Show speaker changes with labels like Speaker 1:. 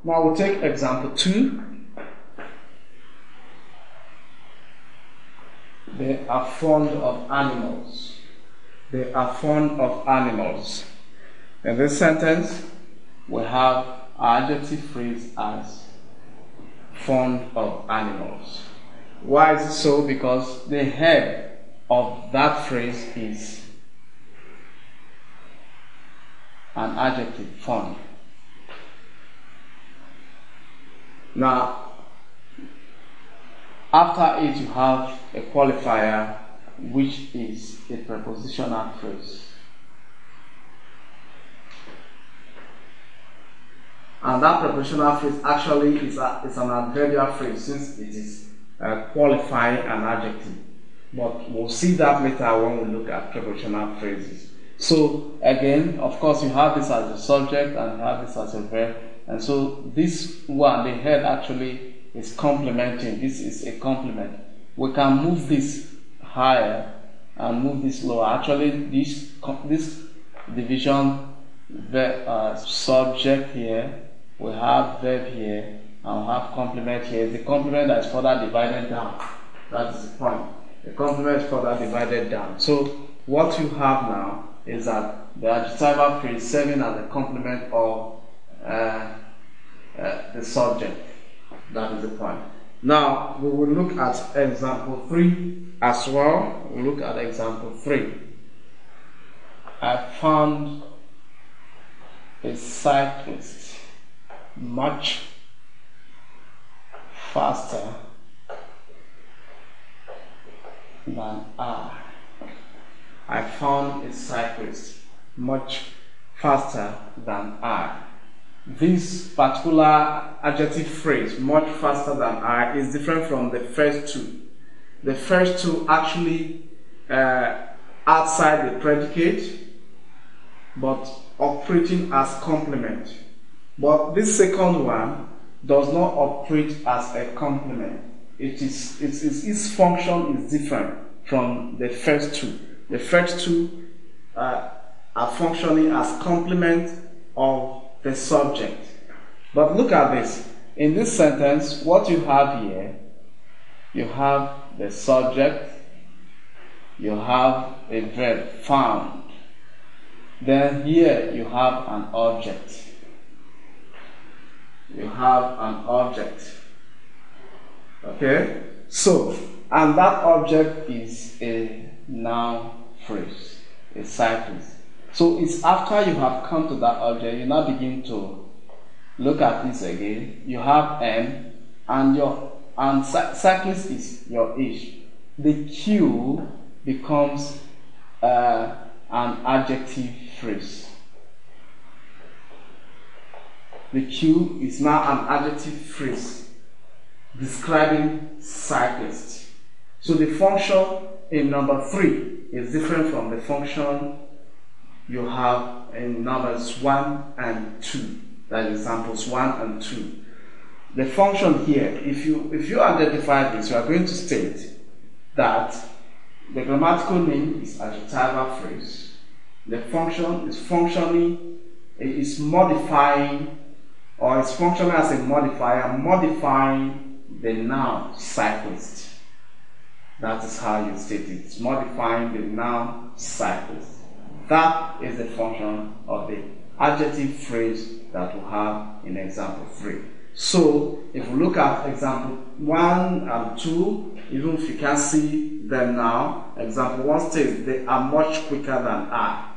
Speaker 1: Now we'll take example 2. They are fond of animals. They are fond of animals. In this sentence, we have our adjective phrase as fond of animals. Why is it so? Because the head of that phrase is an adjective, fond. Now, after it you have a qualifier, which is a prepositional phrase. And that prepositional phrase actually is an adverbial phrase, since it is qualifying an adjective. But we'll see that later when we look at prepositional phrases. So again, of course, you have this as a subject and you have this as a verb. And so this one, the head, actually is complementing. This is a complement. We can move this higher and move this lower. Actually, this division, subject here, we have verb here, and we have complement here. The complement that is further divided down. That is the point. The complement is further divided down. So what you have now is that the adjectival phrase serving as a complement of the subject. That is the point. Now we will look at example 3 as well. We'll look at example 3. I found a cyclist much faster than I. I found a cyclist much faster than I. This particular adjective phrase, much faster than I, is different from the first two. The first two actually outside the predicate, but operating as complement. But this second one does not operate as a complement. Its function is different from the first two. The first two are functioning as complement of the subject. But look at this. In this sentence, what you have here, you have the subject, you have a verb, found. Then here you have an object. You have an object. Okay? So, and that object is a noun phrase, a cyclist. So it's after you have come to that object, you now begin to look at this again. You have M, and cyclist is your age. The Q becomes an adjective phrase. The Q is now an adjective phrase describing cyclist. So the function in number 3 is different from the function you have in numbers 1 and 2. That is examples 1 and 2. The function here, if you identify this, you are going to state that the grammatical name is adjectival phrase. The function is modifying, or is functioning as a modifier, modifying the noun cyclist. That is how you state it. It's modifying the noun cyclist. That is the function of the adjective phrase that we have in example 3. So, if we look at example 1 and 2, even if you can't see them now, example 1 states they are much quicker than I.